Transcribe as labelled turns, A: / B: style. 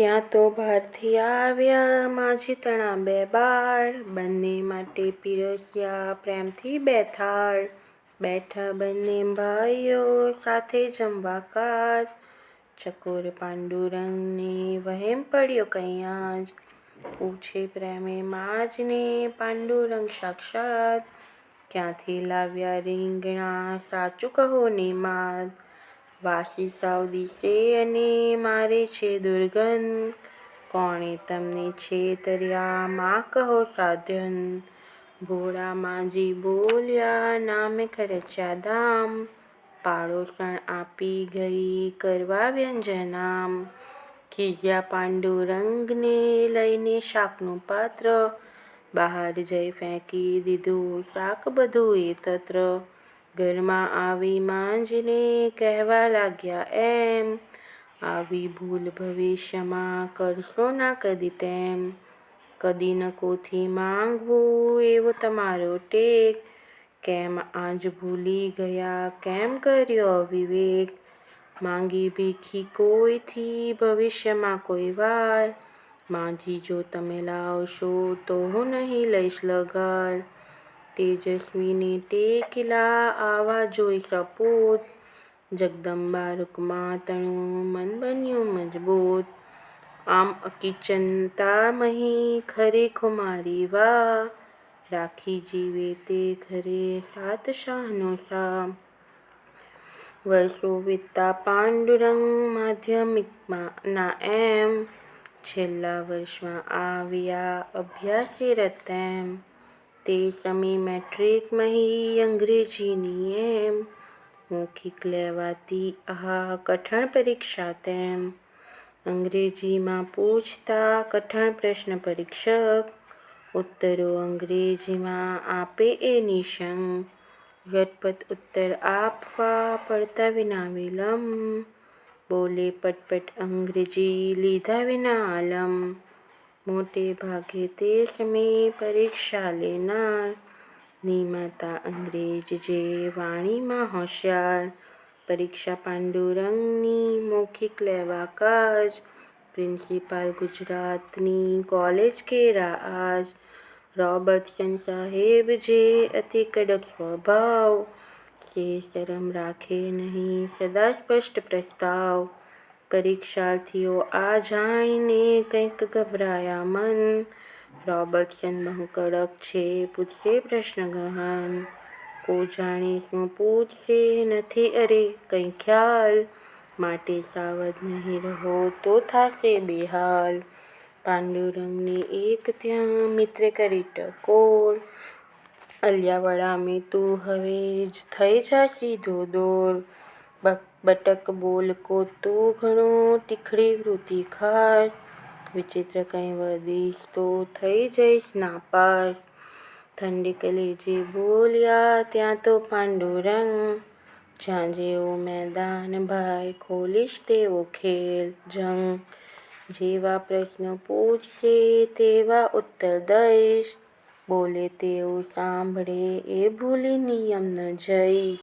A: ત્યાં તો બહારથી આવ્યા માજી તણા બે બાળ, બંને માટે પીરસ્યા પ્રેમથી બે થાળ. બેઠા બંને ભાઈઓ સાથે જમવા કાજ, ચકોર પાંડુરંગને વહેમ પડ્યો કંઈ આજ. પૂછે પ્રેમે માજને પાંડુરંગ સાક્ષાત, ક્યાંથી લાવ્યા રીંગણા સાચું કહો ને માત. વાસી સાવ દિશે અને મારે છે દુર્ગંધ, કોણે તમને છેતર્યા માં કહો સાધન. ભોળા માજી બોલ્યા નામે ખર્ચ્યા દામ, પાડોશણ આપી ગઈ કરવા વ્યંજનામ. ખીજ્યા પાંડુરંગને લઈને શાકનું પાત્ર, બહાર જઈ ફેંકી દીધું શાક બધું એકત્ર. ઘરમાં આવી માંજને કહેવા લાગ્યા એમ, આવી ભૂલ ભવિષ્યમાં કરશો ના કદી તેમ. કદી ન કોથી માંગવું એવો તમારો ટેક, કેમ આજ ભૂલી ગયા કેમ કર્યો અવિવેક. માંગી ભીખી કોઈથી ભવિષ્યમાં કોઈ વાર, માજી જો તમે લાવશો તો હું નહીં લઈશ લગાર. તેજસ્વીને ટેકેલા આવા જોઈ સપૂત, જગદંબા રૂકમાં તણું મન બન્યું મજબૂત. આમ અકિંચનતા મહી ખરે ખુમારી વા, રાખી જીવે તે ઘરે સાત શાહનો સા. વર્ષો વીતતા પાંડુરંગ માધ્યમિકમાં ના એમ, છેલ્લા વર્ષમાં આવ્યા અભ્યાસે રત એમ. તે સમયે મેટ્રિક મહી અંગ્રેજીની એમ, મૌખિક લેવાતી આહા કઠણ પરીક્ષા તેમ. અંગ્રેજીમાં પૂછતા કઠણ પ્રશ્ન પરીક્ષક, ઉત્તરો અંગ્રેજીમાં આપે એ નિશંક. ઝટપટ ઉત્તર આપવા પડતા વિના વિલંબ, બોલે પટપટ અંગ્રેજી લીધા વિના આલમ. મોટે ભાગે તે સમયે પરીક્ષા લેનાર, નિમાતા અંગ્રેજ જે વાણીમાં હોશિયાર. પરીક્ષા પાંડુરંગની મૌખિક લેવા કાજ, પ્રિન્સિપાલ ગુજરાતની કોલેજ કેરા આજ. રોબર્ટસન સાહેબ જે અતિ કડક સ્વભાવ, સે શરમ રાખે નહીં સદા સ્પષ્ટ પ્રસ્તાવ. પરીક્ષાર્થીઓ આ જાણીને કંઈક ગભરાયા મન, રોબર્ટસન બહુ કડક છે પૂછશે પ્રશ્ન ગહન. કો જાણે શું પૂછશે નથી અરે કંઈ ખ્યાલ, માટે સાવધ નહીં રહો તો થાશે બેહાલ. પાંડુરંગને એક ત્યાં મિત્રે કરી ટકોર, અલ્યા વડામે તું હવે જ થઈ જા સીધો દોર. બટક બોલકો તું ઘણો તીખડી વૃત્તિ ખાસ, વિચિત્ર કંઈ વદીશ તો થઈ જઈશ નાપાસ. ઠંડે કલેજે બોલ્યા ત્યાં તો પાંડુરંગ, જ્યાં જેવું મેદાન ભાઈ ખોલીશ તેવો ખેલ જંગ. જેવા પ્રશ્નો પૂછશે તેવા ઉત્તર દઈશ, બોલે તેવું સાંભળે એ ભૂલી નિયમ ન જઈશ.